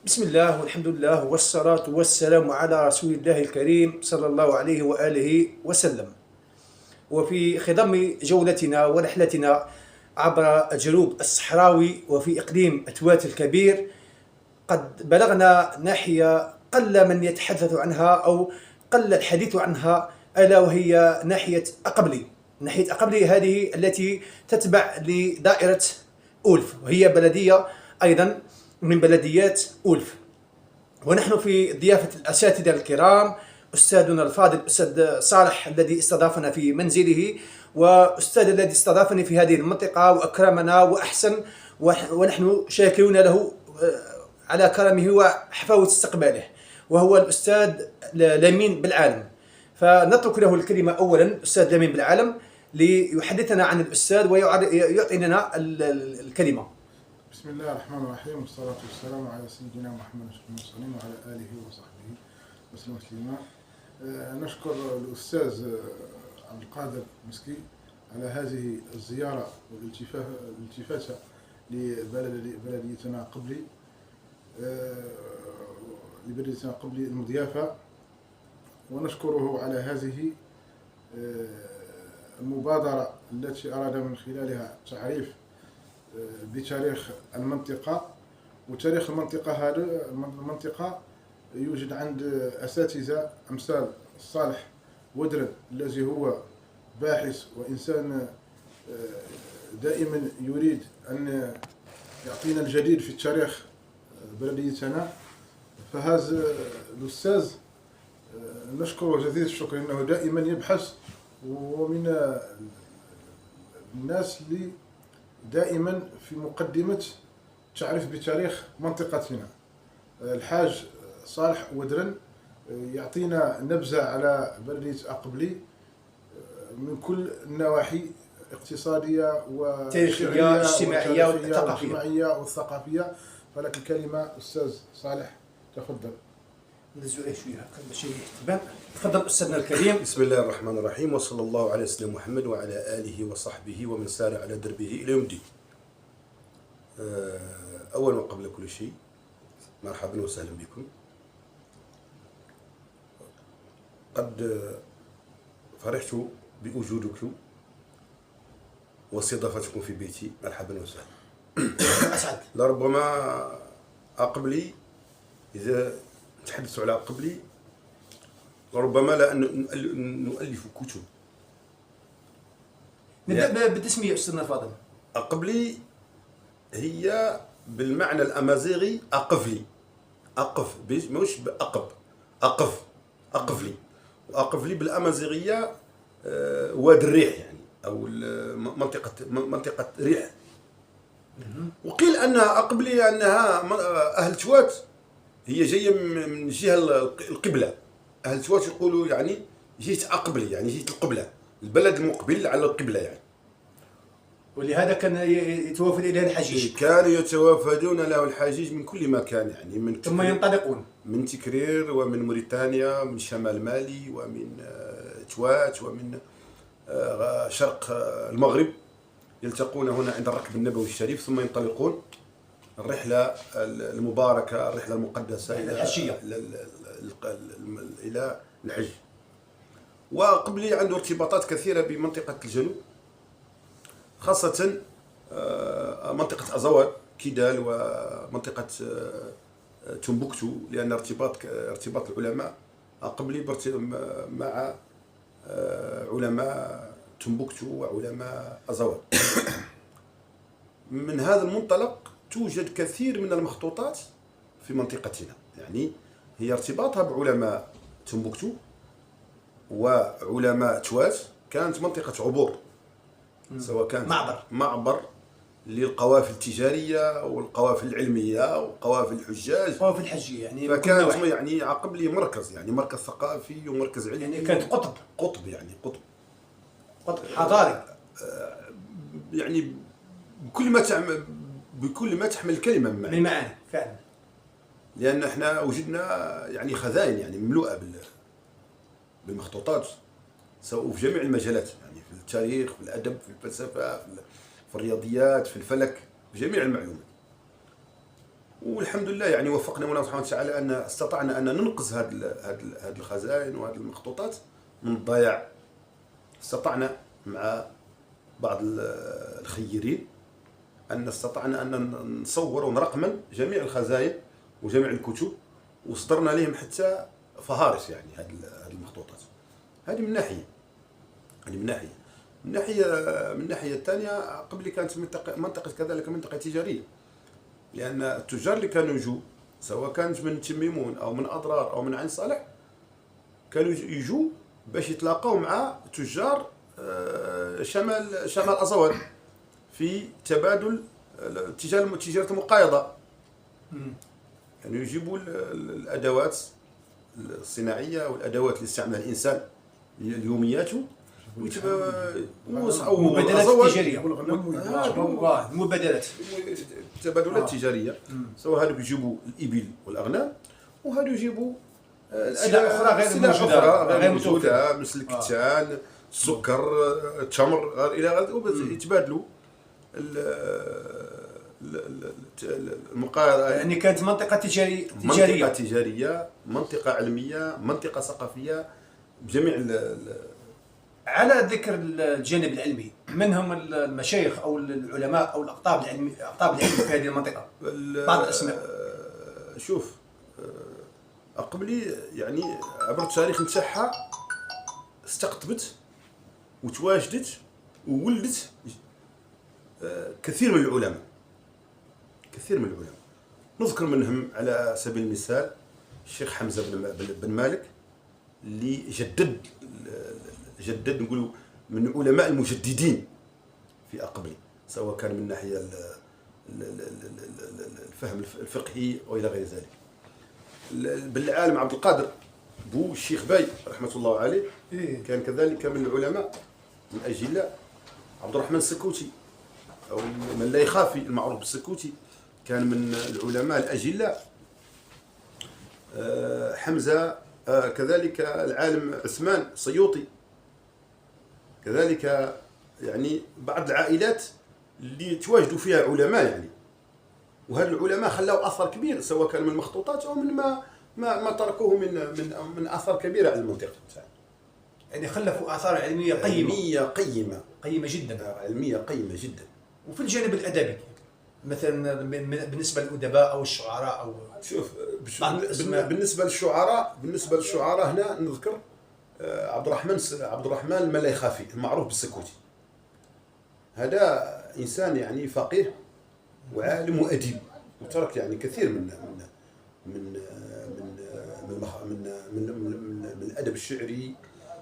بسم الله والحمد لله والصلاة والسلام على رسول الله الكريم صلى الله عليه وآله وسلم. وفي خضم جولتنا ورحلتنا عبر الجنوب الصحراوي وفي إقليم أتوات الكبير، قد بلغنا ناحية قل من يتحدث عنها أو قل الحديث عنها، ألا وهي ناحية أقبلي. ناحية أقبلي هذه التي تتبع لدائرة أولف، وهي بلدية أيضا من بلديات أولف. ونحن في ضيافة الأساتذة الكرام، أستاذنا الفاضل أستاذ صالح الذي استضافنا في منزله، وأستاذ الذي استضافني في هذه المنطقة وأكرمنا وأحسن، ونحن شاكرون له على كرمه وحفاوة استقباله، وهو الأستاذ لمين بالعالم. فنترك له الكلمة أولا، أستاذ لمين بالعالم، ليحدثنا عن الأستاذ ويعطي لنا الكلمة. بسم الله الرحمن الرحيم، والصلاة والسلام على سيدنا محمد أشرف المرسلين وعلى آله وصحبه وسلم تسليما. نشكر الأستاذ عبد القادر مسكي على هذه الزيارة والالتفاتة لبلديتنا قبلي المضيافة، ونشكره على هذه المبادرة التي أراد من خلالها تعريف بتاريخ المنطقة. وتاريخ المنطقة هذا يوجد عند أساتذة أمثال صالح ودرن الذي هو باحث وإنسان دائما يريد أن يعطينا الجديد في تاريخ بلديتنا. فهذا الأستاذ نشكره جزيل الشكر، إنه دائما يبحث، ومن الناس اللي دائما في مقدمة تعريف بتاريخ منطقتنا. الحاج صالح ودرن يعطينا نبذة على بلدية أقبلي من كل النواحي، اقتصادية وتاريخية اجتماعية والثقافية. فلك الكلمة أستاذ صالح، تفضل. نزل شوية باش تبان. تفضل أستاذنا الكريم. بسم الله الرحمن الرحيم، وصلى الله على سيدنا محمد وعلى آله وصحبه ومن سار على دربه إلى يوم الدين. أولا وقبل كل شيء، مرحبا وسهلا بكم. قد فرحت بوجودكم واستضافتكم في بيتي، مرحبا وسهلا. أسعد. لربما أقبلي، إذا تحدثت على أقبلي ربما لا نؤلف كتب. نبدأ بالتسمية أستاذنا الفاضل. أقبلي هي بالمعنى الأمازيغي أقفلي، أقف مش بأقب، أقفلي. وأقفلي بالأمازيغية واد الريح، يعني أو منطقة ريح. وقيل أنها أقبلي أنها أهل توات، هي جاية من جهة القبلة. أهل توات يقولوا يعني جهة أقبلي، يعني جهة القبلة، البلد المقبل على القبلة يعني. ولهذا كان يتوافد إليه الحجيج. كانوا يتوافدون له الحجيج من كل مكان، يعني من ثم ينطلقون من تكرير ومن موريتانيا، من شمال مالي ومن توات ومن شرق المغرب، يلتقون هنا عند الركب النبوي الشريف، ثم ينطلقون الرحلة المباركة، الرحلة المقدسة إلى الحج. وقبلي عنده ارتباطات كثيرة بمنطقة الجنوب، خاصة منطقة أزوار كيدال ومنطقة تمبوكتو، لأن ارتباط العلماء قبلي مع علماء تمبوكتو وعلماء أزوار. من هذا المنطلق توجد كثير من المخطوطات في منطقتنا، يعني هي ارتباطها بعلماء تمبوكتو وعلماء توات. كانت منطقة عبور، سواء كانت معبر للقوافل التجارية والقوافل العلمية وقوافل الحجاج، قوافل الحجية يعني. فكانت يعني عقبلي مركز، يعني مركز ثقافي ومركز علمي، يعني كانت قطب يعني قطب حضاري، يعني بكل ما تحمل الكلمة من معاني فعلا. لأن احنا وجدنا يعني خزائن يعني مملوءة بالمخطوطات، سواء في جميع المجالات، يعني في التاريخ، في الأدب، في الفلسفة، في الرياضيات، في الفلك، في جميع المعلومات. والحمد لله يعني وفقنا مولانا سبحانه وتعالى ان استطعنا ان ننقذ هذه الخزائن وهذه المخطوطات من الضياع. استطعنا مع بعض الخيرين ان استطعنا ان نصور ونرقمن جميع الخزائن وجميع الكتب، وصدرنا لهم حتى فهارس يعني هذه المخطوطات. هذه من ناحيه، هذه من ناحيه. من الناحيه الثانيه قبل كانت منطقه كذلك منطقه تجاريه، لان التجار اللي كانوا يجوا سواء كانت من تميمون او من اضرار او من عين صالح كانوا يجوا باش يتلاقاو مع تجار شمال أزواد في تبادل تجارة المقايضة. يعني يجيبوا الأدوات الصناعية والأدوات اللي يستعملها الإنسان ليومياته مبادلات تجارية، مبادلات تبادلات تجارية. سواء هذوك يجيبوا الإبل والأغنام، وهذو يجيبوا أشياء أخرى غير موجودة مثل الكتان، السكر، التمر إلى غيره، يتبادلوا المقايضة. يعني كانت منطقة تجارية، منطقة تجارية، منطقة علمية، منطقة ثقافية بجميع على ذكر الجانب العلمي، من هم المشايخ أو العلماء أو الأقطاب العلمي في هذه المنطقة؟ بعض الأسماء. شوف قبلي يعني عبر التاريخ نتاعها استقطبت وتواجدت وولدت كثير من العلماء، كثير من العلماء. نذكر منهم على سبيل المثال الشيخ حمزة بن مالك اللي جدد نقولوا من علماء المجددين في أقبلي، سواء كان من ناحية الفهم الفقهي وإلى غير ذلك. بالعالم عبد القادر بو الشيخ باي رحمة الله عليه كان كذلك من العلماء من أجلاء. عبد الرحمن السكوتي أو من لا يخافي المعروف بالسكوتي كان من العلماء الأجلاء. حمزة كذلك العالم عثمان السيوطي كذلك، يعني بعض العائلات اللي تواجدوا فيها علماء يعني، وهذا العلماء خلاوا أثر كبير سواء كان من المخطوطات أو من ما تركوه من آثار كبيرة على المنطقة. يعني خلفوا آثار علمية قيمة جدا، علمية قيمة جدا. وفي الجانب الأدبي مثلا بالنسبة للأدباء أو الشعراء أو شوف بالنسبة للشعراء هنا نذكر عبد الرحمن من لا يخافي المعروف بالسكوتي. هذا إنسان يعني فقيه وعالم وأديب، وترك يعني كثير من من من من من, من, من الأدب الشعري،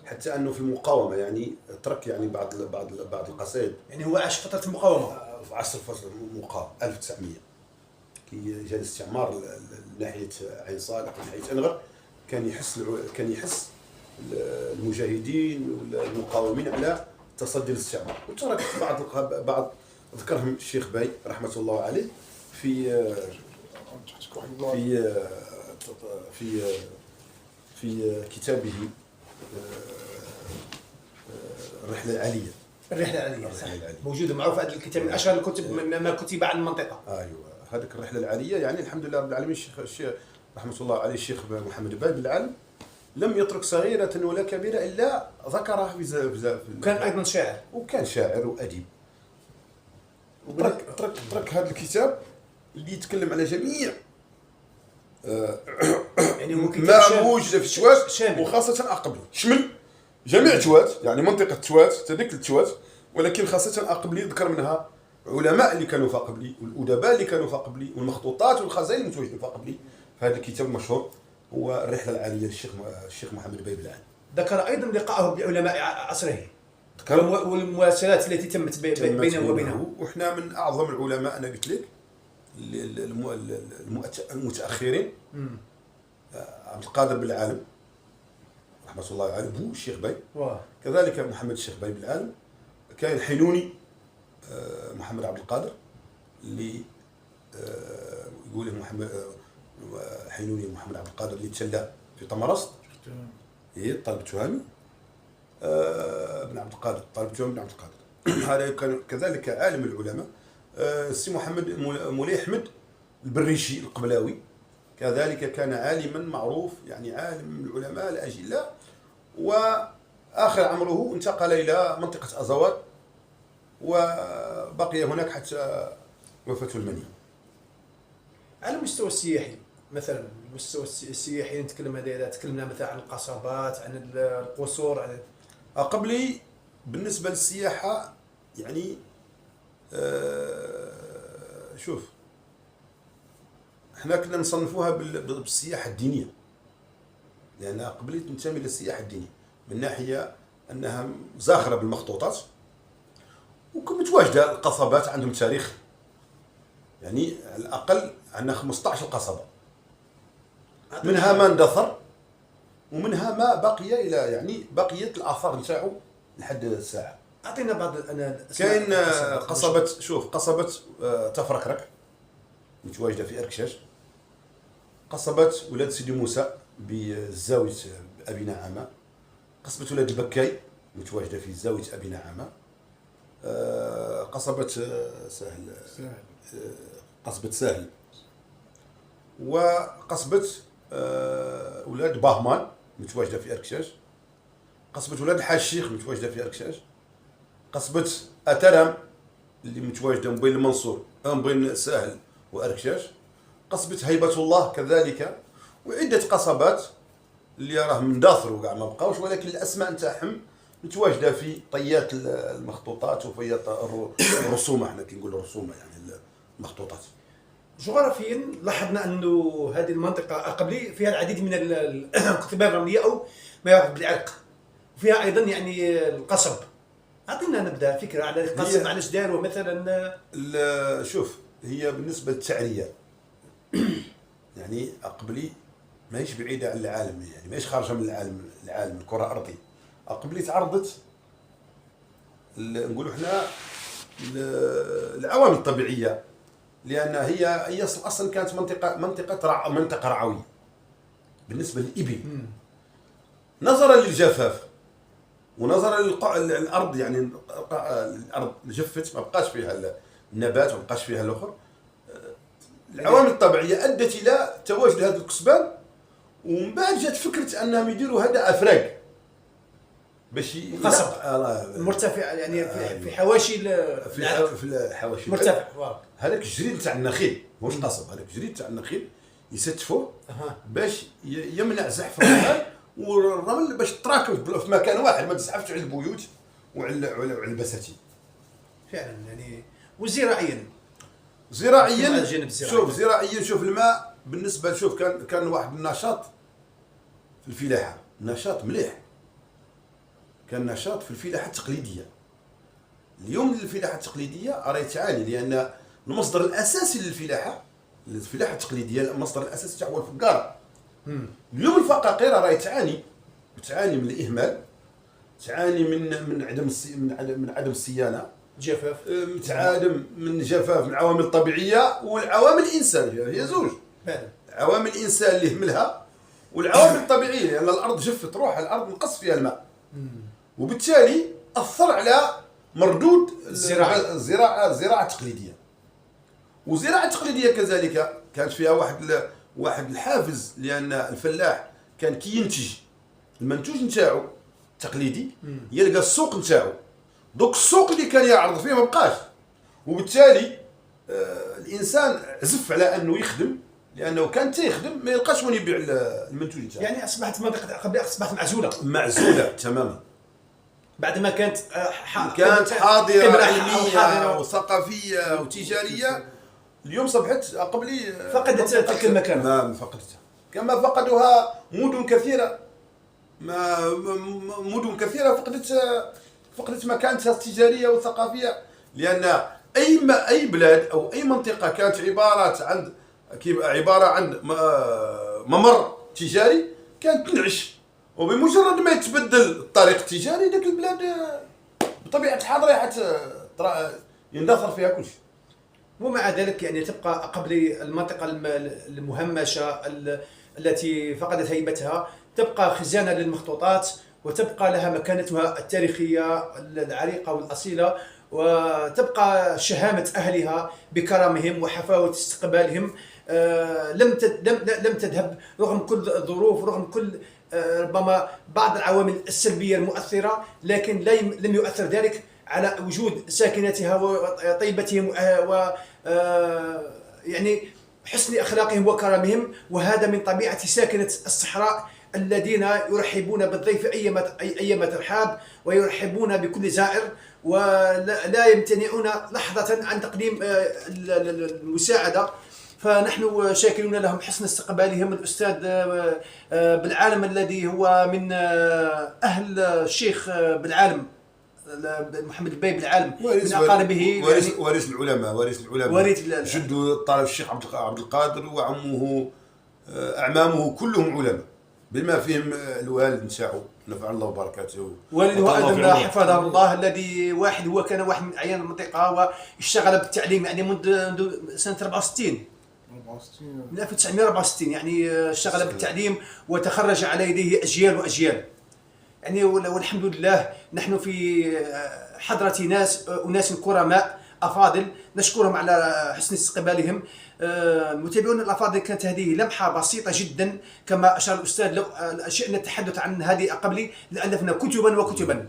حتى أنه في المقاومة يعني ترك يعني بعض القصائد. يعني هو عاش فترة المقاومة، في عصر فترة المقاومة 1900 كي جاء الاستعمار ناحية عين صالح وناحية أنغر، كان يحس المجاهدين والمقاومين على تصدي الاستعمار، وترك بعض ذكرهم الشيخ باي رحمة الله عليه في كتابه الرحلة العالية. صح، موجودة معروف هذا الكتاب من أشهر الكتب ما كتب عن المنطقة. أيوة، هذيك الرحلة العالية يعني الحمد لله رب العالمين. الشيخ رحمة الله عليه الشيخ محمد باي بالعالم لم يترك صغيرة ولا كبيرة إلا ذكرها في كان أيضا شاعر، وكان شاعر وأديب. ترك هذا الكتاب اللي يتكلم على جميع يعني ما موجود في التوات، وخاصة أقبلي شمل جميع التوات، يعني منطقة التوات تذكر التوات، ولكن خاصة أقبلي ذكر منها علماء اللي كانوا في أقبلي والأدباء اللي كانوا في أقبلي والمخطوطات والخزائن المتواجدة في أقبلي. فهذا الكتاب المشهور هو الرحلة العالية للشيخ محمد باي بالعالم. ذكر أيضا لقاءه بعلماء عصره والمواصلات التي تمت بينه وبينه. وإحنا من أعظم العلماء أنا قلت لك المتأخرين عبد القادر بالعالم رحمة الله عليه بو الشيخ باي، كذلك محمد الشيخ باي بالعالم. كان حينوني محمد عبد القادر اللي يقول محمد حينوني محمد عبد القادر اللي تشلى في طمرست طالب تهامي بن عبد القادر، طالب تهامي بن عبد القادر. هذا كان كذلك عالم العلماء. السي محمد مولاي أحمد البريشي القبلاوي كذلك كان عالما معروف، يعني عالم من العلماء الأجلاء، وآخر عمره انتقل إلى منطقة أزوات وبقي هناك حتى وفاته المنية. على المستوى السياحي مثلا، المستوى السياحي نتكلم هذا، تكلمنا مثلا عن القصبات، عن القصور، عن قبلي بالنسبة للسياحة يعني شوف، احنا كنا نصنفوها بالسياحة الدينية، لأن قبلي تنتمي للسياحة الدينية من ناحية أنها زاخرة بالمخطوطات، وكم متواجدة القصبات عندهم تاريخ، يعني على الأقل عندنا 15 قصبة، منها ما اندثر ومنها ما بقي إلى يعني بقيت الآثار نتاعو لحد الساعة. أعطينا بعض كاين قصبة، شوف قصبة تفركرك متواجدة في أركشاش، قصبة ولاد سيدي موسى بزاوية أبي نعامة، قصبة ولاد البكاي متواجدة في زاوية أبي نعامة، قصبة سهل، قصبة ساهل، وقصبة ولاد باهمان متواجدة في أركشاش، قصبة ولاد الحاج الشيخ متواجدة في أركشاش، قصبة أترم اللي متواجدة بين المنصور بين ساهل وأركشاش، قصبة هيبة الله كذلك، وعدة قصبات اللي راهم اندثروا كاع ما بقاوش، ولكن الأسماء نتاعهم متواجدة في طيات المخطوطات وفي الرسومة، احنا كي نقولوا الرسومة يعني المخطوطات. جغرافيا لاحظنا انه هذه المنطقه قبلي فيها العديد من الكتيبات الرمليه او ما يعرف بالعرق، وفيها ايضا يعني القصب. اعطينا نبدا فكره على القصب، علاش داروا مثلا. شوف، هي بالنسبه للتعريه يعني قبلي ماهيش بعيده عن العالم، يعني ماهيش خارجه من العالم الكره الارضيه. قبلي تعرضت نقولوا احنا العوامل الطبيعيه، لان هي اصلا كانت منطقه رعويه بالنسبه للابل، نظرا للجفاف ونظرا للارض، يعني الارض جفت ما بقاش فيها النبات وما بقاش فيها الاخر. العوامل الطبيعيه ادت الى تواجد هذا الكسبان، ومن بعد جات فكره انهم يديروا هذا افراج باش قصب مرتفع، يعني في حواشي في الحواشي مرتفع. هذاك الجريد تاع النخيل مش قصب، هذاك الجريد تاع النخيل يستفوه باش يمنع زحف الرمل والرمل باش تراكم في مكان واحد، ما تزحفش على البيوت وعلى البساتين. فعلا يعني. وزراعيا شوف زراعيا، شوف الماء بالنسبه، شوف كان واحد النشاط في الفلاحه، نشاط مليح، كان نشاط في الفلاحه التقليديه. اليوم الفلاحه التقليديه راهي تعاني، لان المصدر الاساسي للفلاحه التقليديه، المصدر الاساسي تاعو هو الفقاره. اليوم الفقاقير راهي تعاني من الاهمال، تعاني من عدم الصيانه، جفاف، تعادم من جفاف، من العوامل الطبيعيه والعوامل الانسانيه، هي زوج. العوامل الانسان اللي يهملها والعوامل الطبيعيه، لان الارض جفت روحها، الارض نقص فيها الماء، وبالتالي اثر على مردود الزراعه التقليديه. والزراعه التقليديه كذلك كانت فيها واحد الحافز، لان الفلاح كان كي ينتج المنتوج نتاعو التقليدي يلقى السوق نتاعو، دوك السوق اللي كان يعرض فيه ما بقاش، وبالتالي الانسان عزف على انه يخدم، لانه كان تيخدم ما يلقاش وين يبيع المنتوج نتاعو. يعني اصبحت منطقه قبل اصبحت معزوله تماما، بعد ما كانت حاضره علميه وثقافيه وتجاريه. اليوم صبحت قبلي فقدت تلك المكان، ما فقدتها كما فقدوها مدن كثيره. مدن كثيره فقدت مكانتها التجاريه والثقافيه، لان اي بلاد او اي منطقه كانت عباره عن ممر تجاري كانت تنعش، وبمجرد ما يتبدل الطريق التجاري ديك البلاد بطبيعه الحال راح يندثر فيها كل شيء. ومع ذلك يعني تبقى قبل المنطقه المهمشه التي فقدت هيبتها، تبقى خزانه للمخطوطات، وتبقى لها مكانتها التاريخيه العريقه والاصيله، وتبقى شهامه اهلها بكرمهم وحفاوه استقبالهم لم تذهب رغم كل الظروف، رغم كل ربما بعض العوامل السلبية المؤثرة، لكن لم يؤثر ذلك على وجود ساكنتها وطيبتهم و يعني حسن أخلاقهم وكرمهم. وهذا من طبيعة ساكنة الصحراء الذين يرحبون بالضيف أيما ترحاب، ويرحبون بكل زائر، ولا يمتنعون لحظة عن تقديم المساعدة. فنحن شاكرون لهم حسن استقبالهم. الأستاذ بالعالم الذي هو من أهل الشيخ بالعالم محمد الباي بالعالم من أقاربه، وارث العلماء جد طالب الشيخ عبد القادر وعمه أعمامه كلهم علماء، بما فيهم الوالد نتاعو نفع الله وبركاته، والده أيضا حفظه الله، الذي كان واحد من أعيان المنطقة، واشتغل بالتعليم يعني منذ سنة 64 من 1964 يعني اشتغل بالتعليم وتخرج على يديه أجيال وأجيال يعني. والحمد لله نحن في حضرة أناس كرماء أفاضل نشكرهم على حسن استقبالهم. متابعون الأفاضل، كانت هذه لمحة بسيطة جدا كما أشار الأستاذ. لو شئنا التحدث عن هذه أقبلي لألفنا كتبا وكتبا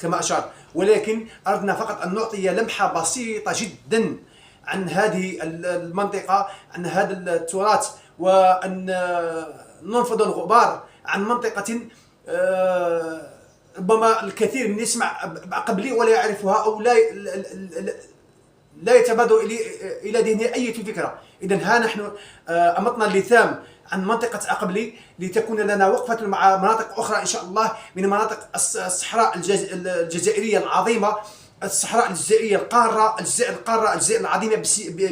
كما أشار، ولكن أردنا فقط أن نعطي لمحة بسيطة جدا عن هذه المنطقة، عن هذا التراث، وأن ننفض الغبار عن منطقة ربما الكثير من يسمع بأقبلي ولا يعرفها، أو لا يتبادر إلى ذهنه أي فكرة. إذن ها نحن أمطنا اللثام عن منطقة أقبلي لتكون لنا وقفة مع مناطق أخرى إن شاء الله من مناطق الصحراء الجزائرية العظيمة، الصحراء الجزائرية الجزائر العظيمة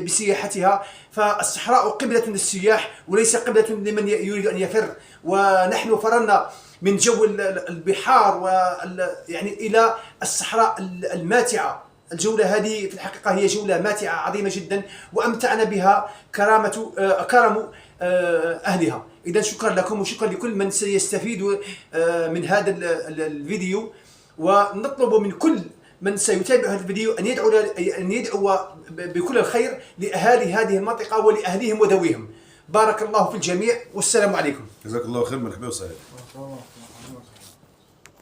بسياحتها. فالصحراء قبلة للسياح وليس قبلة لمن يريد أن يفر. ونحن فررنا من جو البحار يعني إلى الصحراء الماتعة. الجولة هذه في الحقيقة هي جولة ماتعة عظيمة جدا، وأمتعنا بها كرم أهلها. إذا شكرا لكم وشكرا لكل من سيستفيد من هذا الفيديو، ونطلب من كل من سيتابع هذا الفيديو أن يدعو بكل الخير لأهالي هذه المنطقة ولأهليهم وذويهم. بارك الله في الجميع، والسلام عليكم. جزاك الله خير، مرحبا وسهلا.